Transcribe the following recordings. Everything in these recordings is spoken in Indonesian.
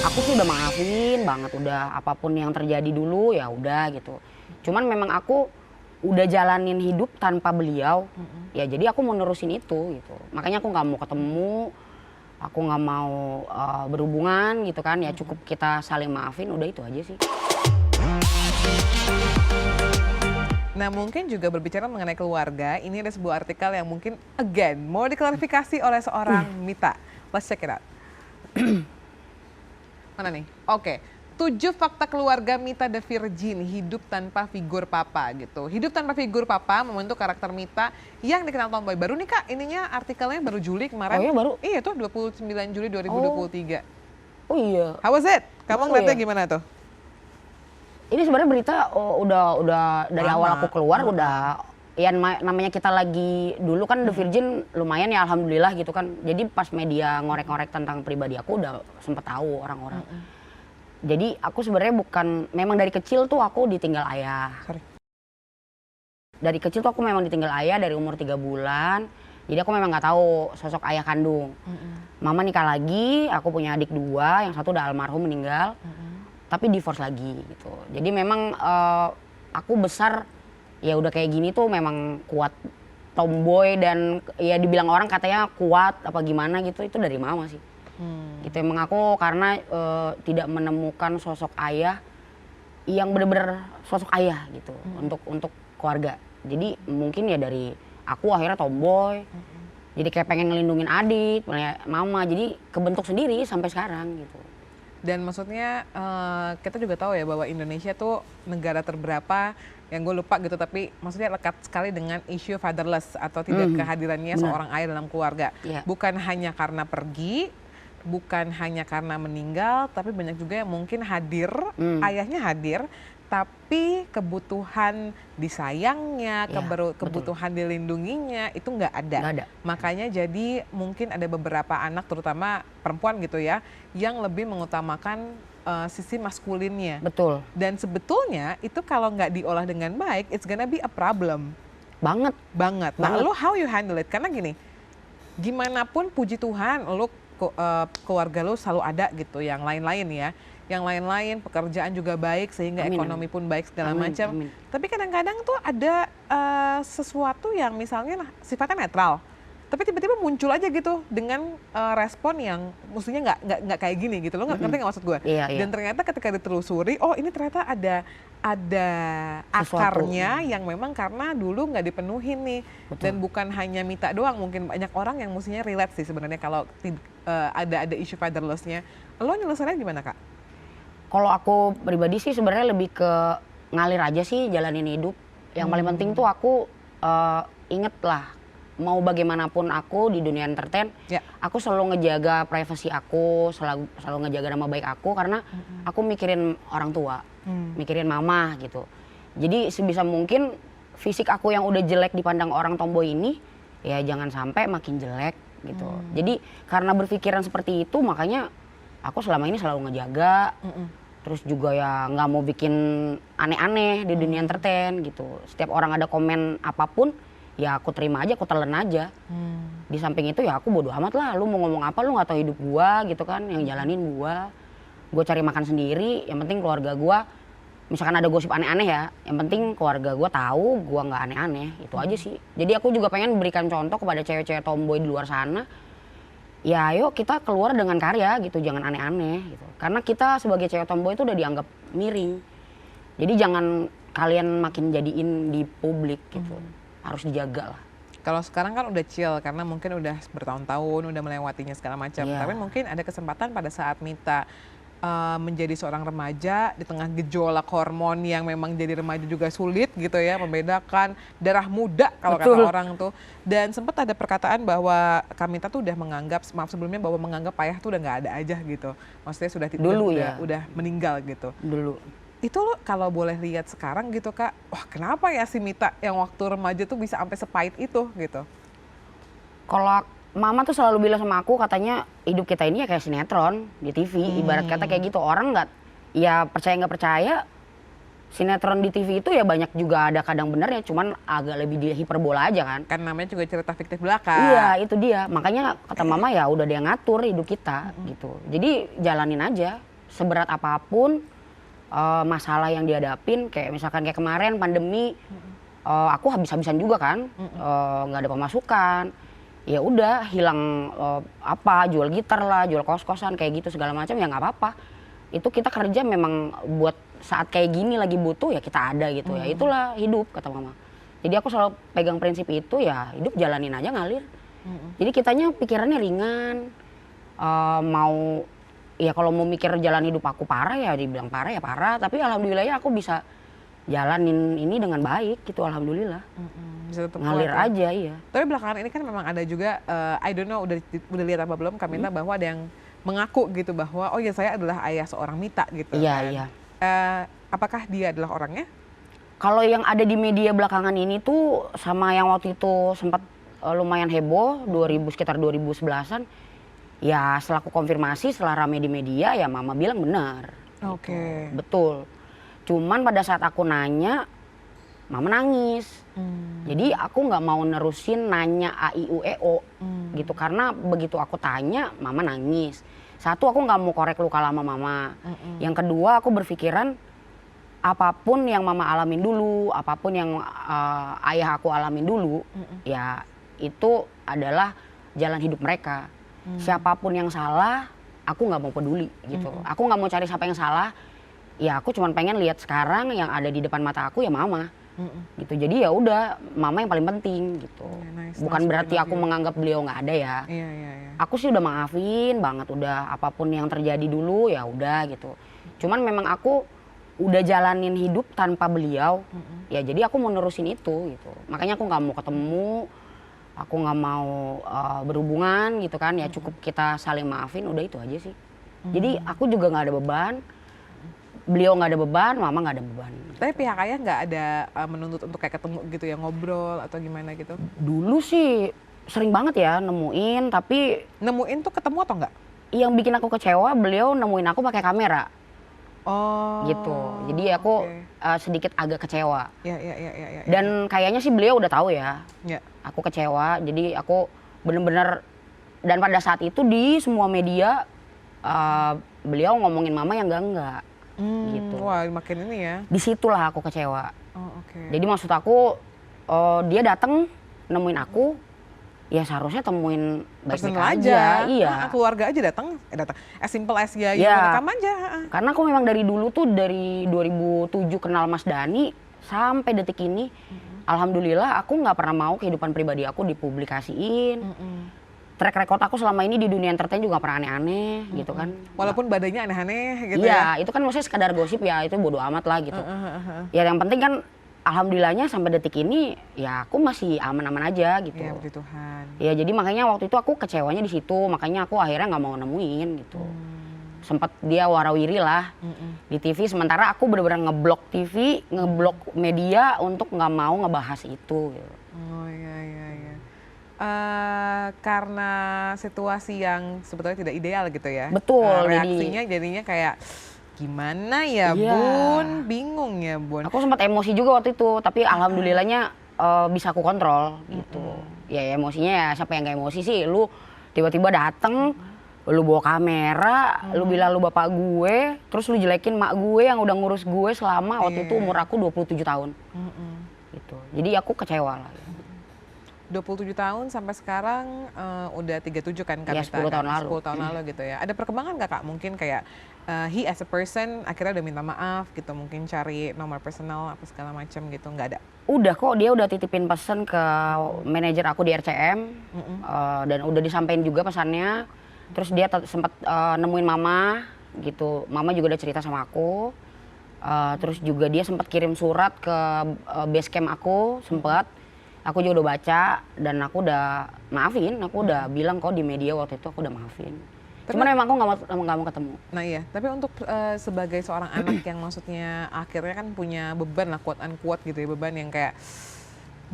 Aku sih udah maafin banget, udah apapun yang terjadi dulu ya udah gitu. Cuman memang aku udah jalanin hidup tanpa beliau, ya jadi aku mau nerusin itu gitu. Makanya aku nggak mau ketemu, aku nggak mau berhubungan gitu kan. Ya cukup kita saling maafin, udah itu aja sih. Nah mungkin juga berbicara mengenai keluarga, ini ada sebuah artikel yang mungkin again mau diklarifikasi oleh seorang Mita. Let's check it out. Mana nih? Oke. 7 fakta keluarga Mita the Virgin hidup tanpa figur papa gitu. Hidup tanpa figur papa membentuk karakter Mita yang dikenal tomboy. Baru nih Kak, ininya artikelnya baru Juli kemarin. Oh iya baru? Iya tuh 29 Juli 2023. Oh iya. How was it? Kamu Baru ngeliatnya ya? gimana tuh? Ini sebenarnya berita udah dari Lama. awal aku keluar udah ya namanya kita lagi dulu kan The Virgin lumayan ya alhamdulillah gitu kan. Jadi pas media ngorek-ngorek tentang pribadi aku udah sempet tahu orang-orang. Jadi aku sebenarnya bukan, memang dari kecil tuh aku ditinggal ayah. Sorry. Dari kecil tuh aku memang ditinggal ayah dari umur 3 bulan. Jadi aku memang nggak tahu sosok ayah kandung. Mama nikah lagi, aku punya adik 2, yang satu udah almarhum meninggal. Tapi divorce lagi gitu. Jadi memang aku besar ya udah kayak gini tuh memang kuat, tomboy dan ya dibilang orang katanya kuat apa gimana gitu, itu dari mama sih. Gitu emang aku karena tidak menemukan sosok ayah yang bener-bener sosok ayah gitu untuk keluarga. Jadi mungkin ya dari aku akhirnya tomboy. Jadi kayak pengen ngelindungin adik, mama. Jadi kebentuk sendiri sampai sekarang gitu. Dan maksudnya kita juga tahu ya bahwa Indonesia tuh negara terberapa yang gue lupa gitu, tapi maksudnya lekat sekali dengan isu fatherless atau tidak kehadirannya seorang ayah dalam keluarga. Iya. Bukan hanya karena pergi, bukan hanya karena meninggal, tapi banyak juga yang mungkin hadir, ayahnya hadir, tapi kebutuhan disayangnya, Ya, kebutuhan dilindunginya itu nggak ada. Nggak ada. Makanya jadi mungkin ada beberapa anak, terutama perempuan gitu ya, yang lebih mengutamakan sisi maskulinnya. Betul. Dan sebetulnya itu kalau nggak diolah dengan baik, it's gonna be a problem. Banget. Banget. Nah, Banget. lo how you handle it? Karena gini, gimana pun puji Tuhan, lo keluarga lo selalu ada gitu. Yang lain-lain ya, yang lain-lain pekerjaan juga baik sehingga Amin, ekonomi pun baik segala Amin, macam. amin. Tapi kadang-kadang tuh ada sesuatu yang misalnya sifatnya netral, tapi tiba-tiba muncul aja gitu dengan respon yang mestinya nggak kayak gini gitu. Lo ngerti nggak maksud gue? Iya, iya. Dan ternyata ketika ditelusuri, oh ini ternyata ada Sesuatu. akarnya yang memang karena dulu nggak dipenuhin nih. Dan bukan hanya Mita doang, mungkin banyak orang yang mestinya relate sih sebenarnya kalau ada isu fatherless-nya. Lo nyelesainnya gimana Kak? Kalau aku pribadi sih sebenarnya lebih ke ngalir aja sih jalanin hidup. Yang paling penting tuh aku inget lah, mau bagaimanapun aku di dunia entertain, aku selalu ngejaga privasi aku, selalu ngejaga nama baik aku karena aku mikirin orang tua, mikirin mama gitu. Jadi sebisa mungkin fisik aku yang udah jelek dipandang orang tomboy ini, ya jangan sampai makin jelek gitu. Jadi karena berpikiran seperti itu makanya aku selama ini selalu ngejaga. Terus juga ya nggak mau bikin aneh-aneh di dunia entertain gitu. Setiap orang ada komen apapun, ya aku terima aja, aku telan aja. Di samping itu ya aku bodo amat lah, lu mau ngomong apa, lu nggak tahu hidup gua gitu kan, yang jalanin gua cari makan sendiri, yang penting keluarga gua, misalkan ada gosip aneh-aneh ya, yang penting keluarga gua tahu gua nggak aneh-aneh, itu aja sih. Jadi aku juga pengen berikan contoh kepada cewek-cewek tomboy di luar sana, ya ayo kita keluar dengan karya gitu, jangan aneh-aneh gitu. Karena kita sebagai cewek tomboy itu udah dianggap miring, jadi jangan kalian makin jadiin di publik gitu. Harus dijaga lah. Kalau sekarang kan udah chill karena mungkin udah bertahun-tahun udah melewatinya segala macam. Iya. Tapi mungkin ada kesempatan pada saat Mita menjadi seorang remaja di tengah gejolak hormon yang memang jadi remaja juga sulit gitu ya, membedakan darah muda kalau kata orang tuh. Dan sempat ada perkataan bahwa Kak Mita tuh udah menganggap, maaf sebelumnya, bahwa menganggap ayah tuh udah nggak ada aja gitu. Maksudnya sudah Dulu ya. udah meninggal gitu. Dulu. Itu lo kalau boleh lihat sekarang gitu Kak, wah kenapa ya si Mita yang waktu remaja tuh bisa sampai sepahit itu gitu? Kalau mama tuh selalu bilang sama aku, katanya hidup kita ini ya kayak sinetron di TV, ibarat kata kayak gitu. Orang nggak, ya percaya nggak percaya, sinetron di TV itu ya banyak juga ada kadang bener ya, cuman agak lebih di hiperbola aja kan. Kan namanya juga cerita fiktif belaka. Iya itu dia, makanya kata mama ya udah dia ngatur hidup kita gitu. Jadi jalanin aja. seberat apapun masalah yang dihadapin, kayak misalkan kayak kemarin pandemi, aku habis-habisan juga kan, nggak ada pemasukan, ya udah hilang jual gitar lah, jual kos-kosan kayak gitu segala macam, ya nggak apa-apa. Itu kita kerja memang buat saat kayak gini lagi butuh ya kita ada gitu ya, itulah hidup kata mama. Jadi aku selalu pegang prinsip itu, ya hidup jalanin aja ngalir. Jadi kitanya pikirannya ringan, mau ya kalau mau mikir jalan hidup aku parah ya dibilang parah ya parah, tapi alhamdulillah ya aku bisa jalanin ini dengan baik gitu, alhamdulillah. Bisa tetap Ngalir kuat, ya. aja, iya. Tapi belakangan ini kan memang ada juga, I don't know udah lihat apa belum Kak Mita, bahwa ada yang mengaku gitu bahwa oh ya saya adalah ayah seorang Mita gitu. Iya, kan. iya. Apakah dia adalah orangnya? Kalau yang ada di media belakangan ini tuh sama yang waktu itu sempat lumayan heboh, sekitar 2011-an. Ya setelah aku konfirmasi, setelah rame di media, ya mama bilang benar. Oke. Gitu. Betul. Cuman pada saat aku nanya, mama nangis. Jadi aku nggak mau nerusin nanya A, I, U, E, O gitu. Karena begitu aku tanya, mama nangis. Satu, aku nggak mau korek luka lama mama. Yang kedua, aku berpikiran apapun yang mama alamin dulu, apapun yang ayah aku alamin dulu, ya itu adalah jalan hidup mereka. Siapapun yang salah, aku nggak mau peduli gitu. Aku nggak mau cari siapa yang salah. Ya aku cuma pengen lihat sekarang yang ada di depan mata aku ya mama. Gitu. Jadi ya udah mama yang paling penting gitu. Bukan berarti aku menganggap beliau nggak ada ya. Aku sih udah maafin banget, udah apapun yang terjadi dulu ya udah gitu. Cuman memang aku udah jalanin hidup tanpa beliau, ya jadi aku mau nerusin itu gitu. Makanya aku nggak mau ketemu, aku nggak mau berhubungan gitu kan. Ya cukup kita saling maafin, udah itu aja sih. Jadi aku juga nggak ada beban, beliau nggak ada beban, mama nggak ada beban. Tapi pihak ayah nggak ada menuntut untuk kayak ketemu gitu ya, ngobrol atau gimana gitu? Dulu sih sering banget ya nemuin, tapi Nemuin tuh ketemu atau enggak? yang bikin aku kecewa beliau nemuin aku pakai kamera. Oh. Gitu. Jadi aku sedikit agak kecewa. Ya. Dan kayaknya sih beliau udah tahu ya. Ya. Aku kecewa. Jadi aku bener-bener, dan pada saat itu di semua media beliau ngomongin mama yang enggak. Gitu. Wah, makin ini ya. Disitulah aku kecewa. Oh, oke. Jadi maksud aku dia datang nemuin aku. Ya seharusnya temuin baik-baik aja. Iya. Keluarga aja datang. As simple as ya, rekam aja. Karena aku memang dari dulu tuh, dari 2007 kenal Mas Dhani sampai detik ini, alhamdulillah aku nggak pernah mau kehidupan pribadi aku dipublikasiin. Track record aku selama ini di dunia entertain juga pernah aneh-aneh gitu kan. Walaupun badannya aneh-aneh gitu ya. Iya, itu kan maksudnya sekadar gosip ya, itu bodo amat lah gitu. Ya yang penting kan alhamdulillahnya sampai detik ini ya aku masih aman-aman aja gitu. Iya, puji Tuhan. Ya jadi makanya waktu itu aku kecewanya di situ, makanya aku akhirnya nggak mau nemuin gitu. Sempat dia warawiri lah di TV, sementara aku benar-benar ngeblok TV, ngeblok media untuk nggak mau ngebahas itu. Gitu. Oh iya. Karena situasi yang sebetulnya tidak ideal gitu ya. Betul. Reaksinya jadinya kayak gimana ya Bun, bingung ya Bun. Aku sempat emosi juga waktu itu, tapi alhamdulillahnya bisa aku kontrol gitu. Ya emosinya ya siapa yang gak emosi sih, lu tiba-tiba dateng, lu bawa kamera, lu bilang lu bapak gue, terus lu jelekin mak gue yang udah ngurus gue selama waktu itu umur aku 27 tahun. Gitu. Jadi aku kecewa lah. 27 tahun sampai sekarang udah 37 kan Kak Ya, 10 tahun lalu. 10 tahun lalu gitu ya. Ada perkembangan nggak Kak? Mungkin kayak he as a person akhirnya udah minta maaf gitu, mungkin cari nomor personal apa segala macam gitu, nggak ada? Udah kok, dia udah titipin pesan ke manajer aku di RCM dan udah disampaikan juga pesannya. Terus dia sempat nemuin mama gitu, mama juga udah cerita sama aku. Terus juga dia sempat kirim surat ke base camp aku, sempat. Aku juga udah baca dan aku udah maafin, aku udah bilang kok di media waktu itu aku udah maafin. Cuman memang aku nggak mau ketemu. Nah iya, tapi untuk sebagai seorang anak yang maksudnya akhirnya kan punya beban lah, quote unquote gitu ya, beban yang kayak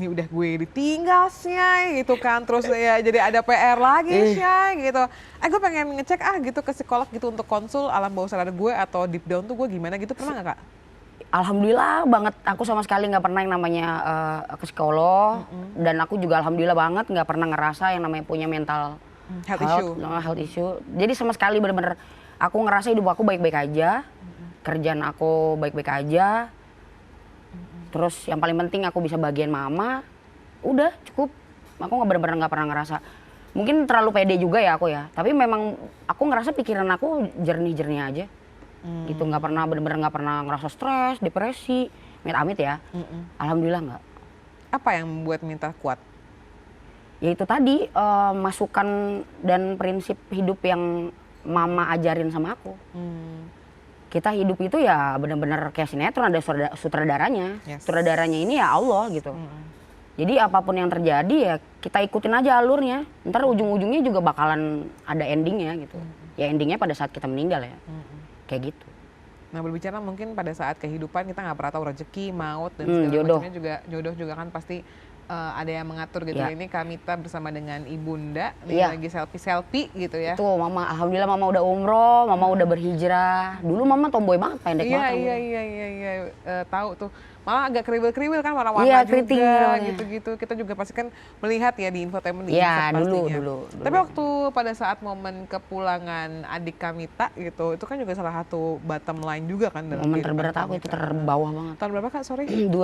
ini udah gue ditinggal Syai gitu kan, terus ya jadi ada PR lagi Syai gitu. Gue pengen ngecek gitu ke psikolog gitu untuk konsul alam bawah sadar gue atau deep down tuh gue gimana gitu, pernah nggak Kak? Alhamdulillah banget, aku sama sekali nggak pernah yang namanya ke psikolog, dan aku juga alhamdulillah banget nggak pernah ngerasa yang namanya punya mental health issue. Jadi sama sekali bener-bener aku ngerasa hidup aku baik-baik aja, kerjaan aku baik-baik aja. Terus yang paling penting aku bisa bagian mama, udah cukup. Aku bener-bener nggak pernah ngerasa. Mungkin terlalu pede juga ya aku ya. Tapi memang aku ngerasa pikiran aku jernih-jernih aja. Gitu, nggak pernah bener-bener nggak pernah ngerasa stres, depresi, amit-amit ya. Alhamdulillah nggak. Apa yang membuat Mita kuat? Ya itu tadi masukan dan prinsip hidup yang mama ajarin sama aku. Kita hidup itu ya benar-benar kayak sinetron, ada sutradaranya. Sutradaranya ini ya Allah gitu. Jadi apapun yang terjadi ya kita ikutin aja alurnya. Ntar ujung-ujungnya juga bakalan ada endingnya gitu. Ya endingnya pada saat kita meninggal ya. Kayak gitu. Nah berbicara mungkin pada saat kehidupan kita nggak pernah tahu rezeki, maut dan segala macamnya juga, jodoh juga kan pasti ada yang mengatur gitu ya. Ini Kak Mita bersama dengan Ibunda, lagi selfie-selfie gitu ya. Itu mama, alhamdulillah mama udah umroh, mama udah berhijrah. Dulu mama tomboy banget, pendek banget. Iya, tahu tuh. Malah agak kriwil-kriwil kan, warna-warna juga gitu-gitu. Kita juga pasti kan melihat ya di infotainment di Iya, pastinya. dulu. Tapi waktu pada saat momen kepulangan adik Kak Mita gitu, itu kan juga salah satu bottom line juga kan dalam momen terberat aku itu terbawah banget. Tahun berapa Kak, sorry? 2000,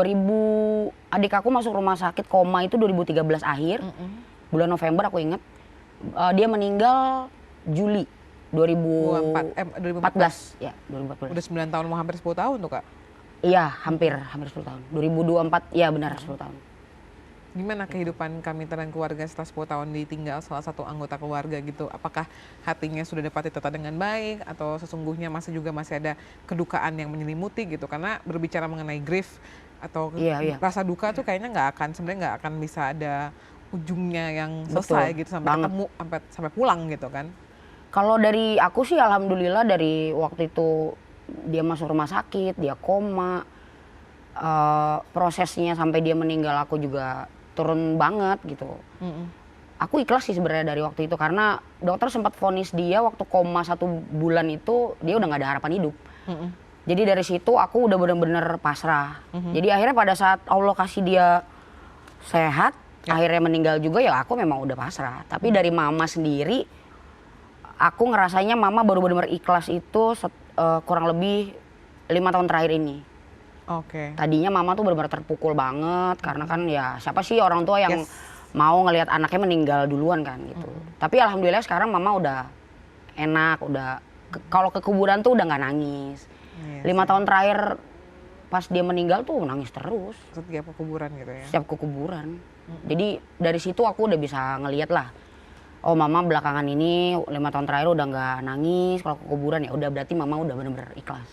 adik aku masuk rumah sakit koma itu 2013 akhir. Bulan November aku inget. Dia meninggal Juli 2014. Ya, 2014. Udah 9 tahun, mau hampir 10 tahun tuh Kak? Iya, hampir 10 tahun. 2024, ya benar 10 tahun. Gimana kehidupan Kak Mita dan keluarga setelah 10 tahun ditinggal salah satu anggota keluarga gitu? Apakah hatinya sudah dapat ditata dengan baik atau sesungguhnya masih ada kedukaan yang menyelimuti gitu? Karena berbicara mengenai grief atau rasa duka tuh kayaknya sebenarnya nggak akan bisa ada ujungnya yang selesai gitu sampai ketemu sampai pulang gitu kan? Kalau dari aku sih alhamdulillah dari waktu itu dia masuk rumah sakit, dia koma, prosesnya sampai dia meninggal aku juga turun banget gitu. Aku ikhlas sih sebenarnya dari waktu itu karena dokter sempat vonis dia waktu koma 1 bulan itu dia udah nggak ada harapan hidup. Jadi dari situ aku udah bener-bener pasrah. Jadi akhirnya pada saat Allah kasih dia sehat, akhirnya meninggal juga ya aku memang udah pasrah. Tapi dari mama sendiri, aku ngerasanya mama baru bener-bener ikhlas itu kurang lebih 5 tahun terakhir ini. Tadinya mama tuh benar-benar terpukul banget karena kan ya siapa sih orang tua yang mau ngelihat anaknya meninggal duluan kan gitu. Tapi alhamdulillah sekarang mama udah enak, udah kalau ke kuburan tuh udah nggak nangis. 5 tahun terakhir pas dia meninggal tuh nangis terus. Setiap ke kuburan gitu ya? Setiap ke kuburan. Jadi dari situ aku udah bisa ngelihat lah. Oh mama belakangan ini 5 tahun terakhir udah nggak nangis kalau ke kuburan, ya udah berarti mama udah bener-bener ikhlas.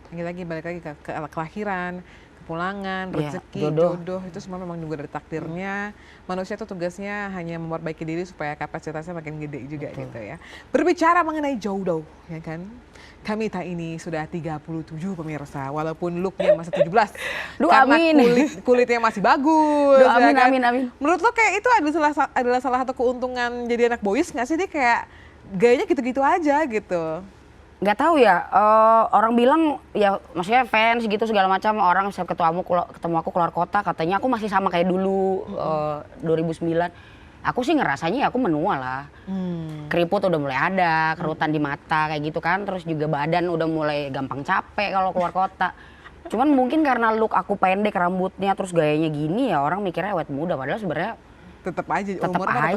Lagi balik lagi ke kelahiran, kepulangan, rezeki, jodoh itu semua memang juga dari takdirnya. Manusia tuh tugasnya hanya memperbaiki diri supaya kapasitasnya makin gede juga gitu ya. Berbicara mengenai jodoh ya kan, Kak Mita ini sudah 37 pemirsa, walaupun looknya masih 17. Karena kulitnya masih bagus. Amin, ya kan? amin. Menurut lo kayak itu adalah salah satu keuntungan jadi anak boys nggak sih? Dia kayak gayanya gitu-gitu aja gitu. Nggak tahu ya, orang bilang ya maksudnya fans gitu segala macam, orang setiap ketemu aku keluar kota katanya aku masih sama kayak dulu 2009. Aku sih ngerasanya ya aku menua lah. Keriput udah mulai ada, kerutan di mata kayak gitu kan, terus juga badan udah mulai gampang capek kalau keluar kota. Cuman mungkin karena look aku pendek, rambutnya terus gayanya gini ya orang mikirnya awet muda, padahal sebenarnya tetap aja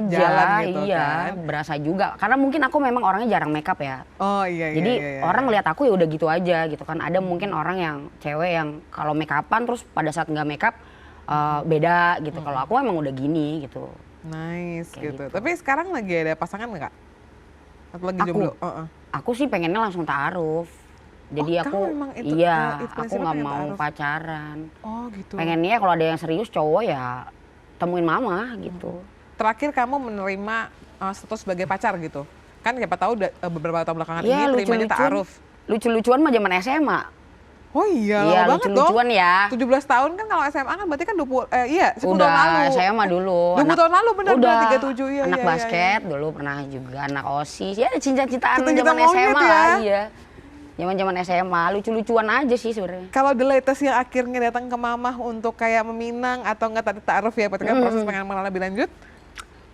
jalan gitu kan. Berasa juga karena mungkin aku memang orangnya jarang makeup ya. Jadi orang lihat aku ya udah gitu aja gitu kan. Ada mungkin orang yang cewek yang kalau makeupan terus pada saat nggak makeup beda gitu. Kalau aku emang udah gini gitu. Nice gitu. Tapi sekarang lagi ada pasangan nggak Kak? Atau lagi jomblo? Aku sih pengennya langsung ta'aruf. Jadi aku aku nggak mau pacaran. Gitu. Pengennya kalau ada yang serius cowok ya temuin mama gitu. Terakhir kamu menerima status sebagai pacar gitu? Kan siapa tahu beberapa tahun belakangan ini terimanya ta'aruf. Lucu-lucuan mah zaman SMA. Oh iya, lama banget dong. Lucu-lucuan ya. 17 tahun kan kalau SMA kan berarti kan 10 tahun lalu. Saya mah dulu. 20 tahun lalu benar, udah 37 ya. Anak basket dulu pernah juga, anak OSIS. Ya cinta-cintaan zaman SMA ya. Iya. Zaman SMA lucu-lucuan aja sih sebenarnya. Kalau the latest yang akhirnya datang ke mamah untuk kayak meminang atau enggak tadi ta'aruf ya, berarti kan proses pengen mengenal lebih lanjut?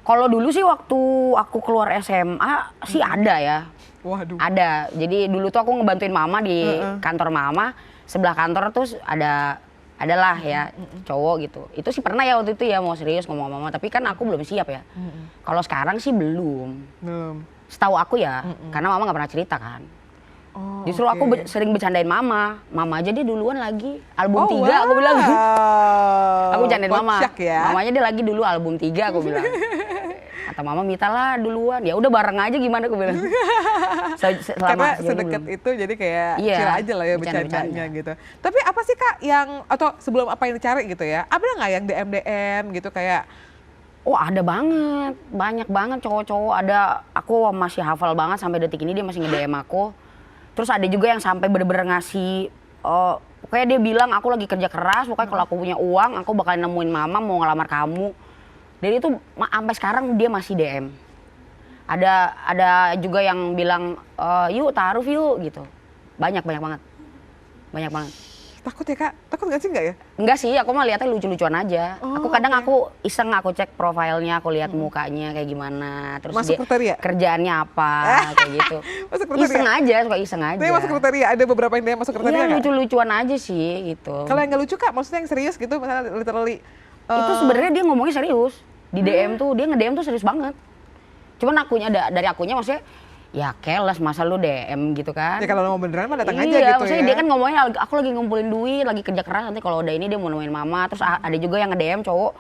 Kalau dulu sih waktu aku keluar SMA sih ada ya. Waduh. Ada. Jadi dulu tuh aku ngebantuin mama di kantor mama. Sebelah kantor tuh adalah ya cowok gitu. Itu sih pernah ya waktu itu ya mau serius ngomong sama mama. Tapi kan aku belum siap ya. Kalau sekarang sih belum. Setahu aku ya. Karena mama nggak pernah cerita kan. Oh, justru aku sering bercandain mama aja dia duluan lagi album 3 aku bilang. Aku bercandain mama. Ya? Mamanya dia lagi dulu album 3 aku bilang. Kata mama Mita lah duluan. Ya udah bareng aja gimana aku bilang. Karena sedekat itu jadi kayak chill aja lah ya bercandanya gitu. Tapi apa sih Kak yang atau sebelum apa yang dicari gitu ya? Ada nggak yang DM gitu kayak oh ada banget, banyak banget cowok-cowok ada. Aku masih hafal banget sampai detik ini dia masih nge-DM aku. Terus ada juga yang sampai bener-bener ngasih, pokoknya dia bilang aku lagi kerja keras, pokoknya kalau aku punya uang aku bakal nemuin mama mau ngelamar kamu. Dan itu sampai sekarang dia masih DM. Ada juga yang bilang, yuk taruh yuk gitu. Banyak banget. Takut ya Kak? Takut gak sih ya? Enggak sih, aku mah lihatnya lucu-lucuan aja. Aku kadang aku iseng aku cek profilnya, aku lihat mukanya kayak gimana. Terus masuk kriteria? Kerjaannya apa kayak gitu. Masuk kriteria? Suka iseng aja. Tapi masuk kriteria, ada beberapa yang dia masuk kriteria iya, lucu-lucuan aja sih gitu. Kalau yang gak lucu Kak, maksudnya yang serius gitu, misalnya literally. Itu sebenarnya dia ngomongnya serius. Di DM tuh, dia nge-DM tuh serius banget. Cuman dari akunya maksudnya, ya keles masa lu DM gitu kan. Ya kalau mau beneran mah datang aja gitu iya, ya. maksudnya dia kan ngomongnya aku lagi ngumpulin duit, lagi kerja keras, nanti kalau udah ini dia mau nemuin mama. Terus ada juga yang nge-DM cowok,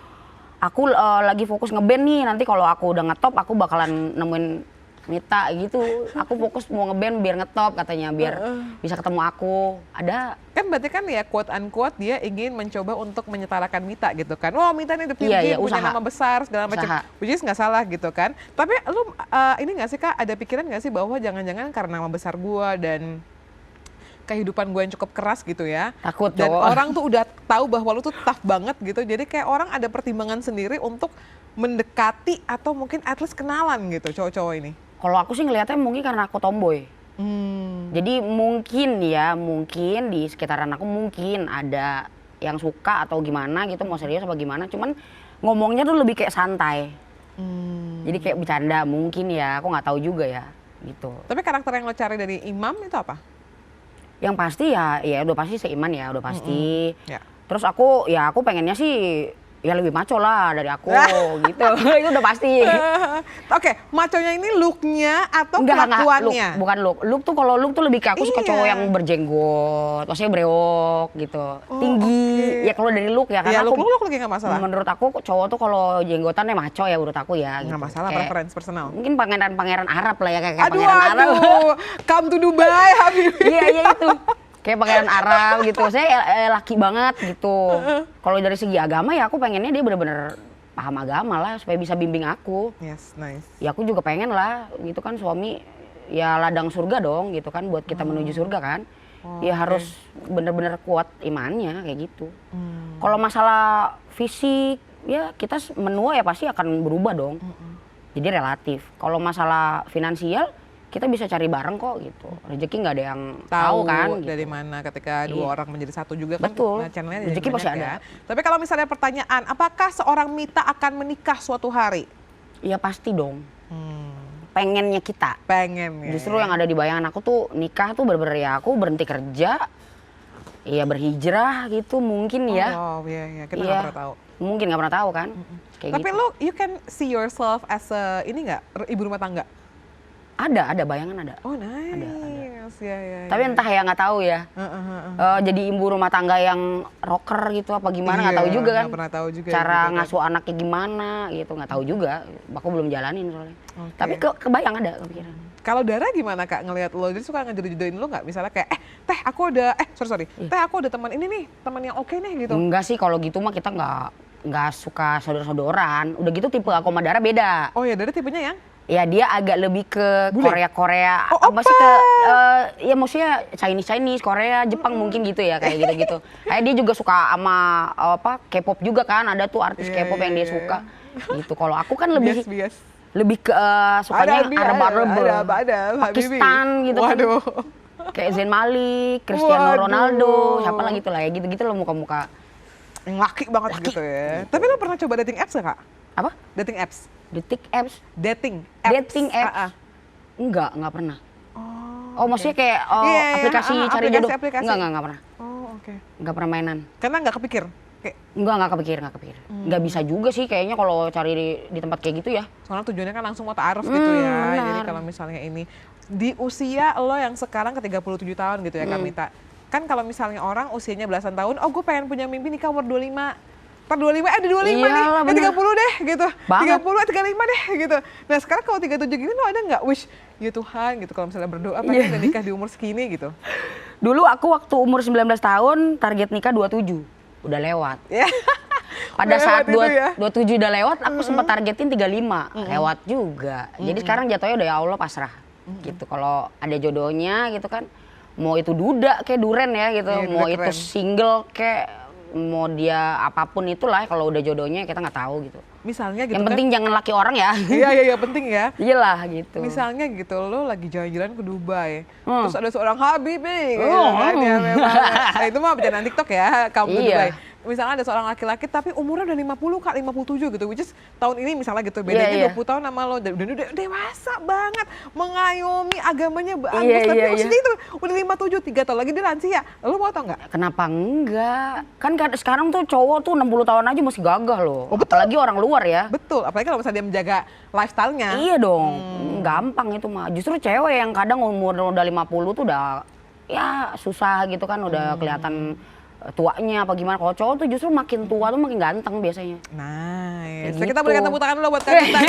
aku lagi fokus ngeband nih, nanti kalau aku udah ngetop aku bakalan nemuin Mita gitu. Aku fokus mau ngeband biar ngetop katanya, biar bisa ketemu aku. Ada. Kan berarti kan ya quote unquote dia ingin mencoba untuk menyetarakan Mita gitu kan. Wah Mita ini punya nama besar segala macam. Which is nggak salah gitu kan. Tapi lu ini nggak sih Kak, ada pikiran nggak sih bahwa jangan-jangan karena nama besar gua dan kehidupan gue yang cukup keras gitu ya. Takut dan orang tuh udah tahu bahwa lu tuh tough banget gitu. Jadi kayak orang ada pertimbangan sendiri untuk mendekati atau mungkin at least kenalan gitu cowok-cowok ini. Kalau aku sih ngelihatnya mungkin karena aku tomboy. Jadi mungkin di sekitaran aku mungkin ada yang suka atau gimana gitu, mau serius apa gimana. Cuman ngomongnya tuh lebih kayak santai. Jadi kayak bercanda mungkin ya, aku nggak tahu juga ya gitu. Tapi karakter yang lo cari dari Imam itu apa? Yang pasti ya udah pasti seiman ya, udah pasti. Terus aku pengennya sih ya lebih maco lah dari aku gitu. Itu udah pasti. Oke, maconya ini looknya atau kelakuannya? Bukan look. Look tuh kalau look tuh lebih ke aku suka cowok yang berjenggot, maksudnya brewok gitu. Tinggi. Ya kalau dari look ya karena aku look lagi nggak masalah. Menurut aku cowok tuh kalau jenggotannya maco ya menurut aku ya. Nggak masalah, preference personal. Mungkin pangeran Arab lah ya kayak pangeran Arab. Come to Dubai, Habibie. Iya itu. Kayak pangeran Arab gitu, saya laki banget gitu. Kalau dari segi agama ya aku pengennya dia bener-bener paham agama lah supaya bisa bimbing aku. Yes, nice. Ya aku juga pengen lah, gitu kan suami ya ladang surga dong gitu kan buat kita menuju surga kan. Ya harus bener-bener kuat imannya kayak gitu. Kalau masalah fisik ya kita menua ya pasti akan berubah dong. Jadi relatif. Kalau masalah finansial kita bisa cari bareng kok gitu. Rezeki nggak ada yang tahu kan gitu. Dari mana ketika dua orang menjadi satu juga kan. Betul. Nah, channelnya rezeki pasti ada. Tapi kalau misalnya pertanyaan, apakah seorang Mita akan menikah suatu hari? Ya pasti dong. Pengennya kita. Pengen ya. Justru yang ada di bayangan aku tuh nikah tuh bener-bener ya aku berhenti kerja. Iya berhijrah gitu mungkin ya. Oh iya, kita nggak pernah tahu. Mungkin nggak pernah tahu kan. Tapi gitu. you can see yourself as a, ini nggak, ibu rumah tangga? Ada bayangan ada. Oh nice. Ada. Ya, tapi entah ya nggak tahu ya. Jadi ibu rumah tangga yang rocker gitu apa gimana nggak tahu juga kan. Nggak pernah tahu juga. Cara ngasuh anaknya gimana gitu nggak tahu juga. Aku belum jalanin soalnya. Tapi kebayang ada kepikiran. Kalau Dara gimana Kak ngelihat lo? Jadi suka ngejodoh-jodohin lo nggak? Misalnya kayak teh aku ada teh aku ada teman ini nih, teman yang oke nih gitu. Enggak sih kalau gitu mah kita nggak suka saudara-saudaraan. Udah gitu tipe aku sama Dara beda. Oh ya Dara tipenya yang? Ya dia agak lebih ke Korea-Korea, masih ke ya maksudnya Chinese, Korea, Jepang mungkin gitu ya kayak gitu-gitu. Kayak dia juga suka sama K-pop juga kan, ada tuh artis K-pop yang dia suka. Gitu. Kalau aku kan lebih ke sukanya Arab, Pakistan gitu kan. Kayak Zayn Malik, Cristiano Ronaldo, siapa lagi tuh lah ya gitu-gitu loh muka-muka. Yang laki banget gitu ya. Tapi lo pernah coba dating apps gak Kak? Apa? Dating apps. Dating apps? Dating apps. Dating apps? Enggak pernah. Oh, maksudnya kayak aplikasi cari jodoh? Aplikasi. Enggak pernah. Oh, oke. Enggak pernah mainan. Karena nggak kepikir? Enggak kepikir. Nggak bisa juga sih kayaknya kalau cari di tempat kayak gitu ya. Soalnya tujuannya kan langsung mau ta'aruf gitu ya. Benar. Jadi kalau misalnya ini, di usia lo yang sekarang ke 37 tahun gitu ya Kamita. Kan kalau misalnya orang usianya belasan tahun, oh gue pengen punya mimpi nikah umur 25. Ntar 25, di 25 Iyalah, nih, 30 deh gitu. Banget. 30, 35 deh gitu. Nah sekarang kalau 37 gini lo ada nggak wish, ya Tuhan gitu kalau misalnya berdoa pengen udah nikah di umur segini gitu. Dulu aku waktu umur 19 tahun target nikah 27. Udah lewat. Pada saat 27 udah lewat, aku sempat targetin 35. Lewat juga. Jadi sekarang jatuhnya udah ya Allah pasrah. Gitu. Kalau ada jodohnya gitu kan. Mau itu duda kayak duren ya gitu. Mau itu keren. single kayak mau dia apapun itulah, kalau udah jodohnya kita nggak tahu gitu. Misalnya gitu yang penting jangan laki orang ya. Iya penting ya. Iyalah gitu. Misalnya gitu lo lagi jalan-jalan ke Dubai, terus ada seorang Habibi gitu kan ya memang. Nah, itu mah bercandaan TikTok ya, kamu ke Dubai. Misalnya ada seorang laki-laki tapi umurnya udah 50 Kak, 57 gitu, which is tahun ini misalnya gitu, bedanya 20 tahun sama lo, dan udah dewasa banget, mengayomi agamanya bagus, tapi usianya itu udah 57, 3 tahun lagi dia lansia, lo mau tau nggak? Kenapa enggak? Kan sekarang tuh cowok tuh 60 tahun aja masih gagah loh, apalagi orang luar ya. Betul, apalagi kalau misalnya dia menjaga lifestyle-nya. Iya dong, gampang itu mah, justru cewek yang kadang umur udah 50 tuh udah ya susah gitu kan, udah kelihatan tuanya apa gimana. Kalau cowok tuh justru makin tua tuh makin ganteng biasanya. Nice. Gitu. Kita berikan tepuk tangan dulu buat Kak Gita.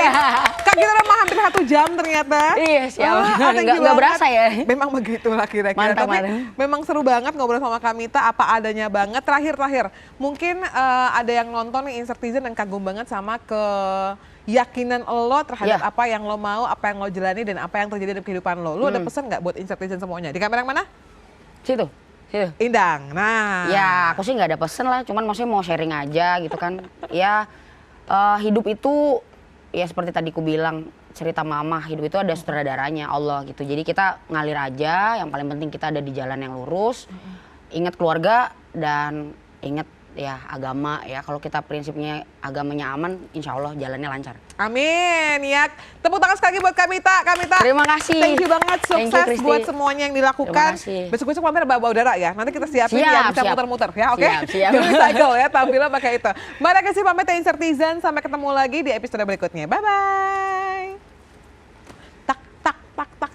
Kak Gita udah hampir 1 jam ternyata. Iya siap. Nggak berasa ya. Memang begitulah kira-kira. Mantap, tapi memang seru banget ngobrol sama Kak Mita, apa adanya banget. Terakhir, mungkin ada yang nonton nih Insertizen dan kagum banget sama keyakinan lo terhadap apa yang lo mau, apa yang lo jalani, dan apa yang terjadi dalam kehidupan lo. Lo ada pesan nggak buat Insertizen semuanya? Di kamera yang mana? Situ. Indang. Nah. Ya aku sih nggak ada pesen lah, cuman maksudnya mau sharing aja gitu kan. Ya hidup itu ya seperti tadi ku bilang, cerita mama, hidup itu ada sutradaranya Allah gitu. Jadi kita ngalir aja, yang paling penting kita ada di jalan yang lurus. Ingat keluarga dan ingat ya agama ya. Kalau kita prinsipnya agamanya aman, insya Allah jalannya lancar. Amin ya. Tepuk tangan sekali lagi buat Kak Mita. Kak Mita, terima kasih. Thank you banget, sukses buat semuanya yang dilakukan. Besok-besok mampir bawa udara ya. Nanti kita siapin ya, bisa muter-muter ya, oke? Siap. Recycle ya, tampilnya pakai itu. Mari kasih pamit ya Insertizen, sampai ketemu lagi di episode berikutnya. Bye-bye. Tak, tak, tak, tak.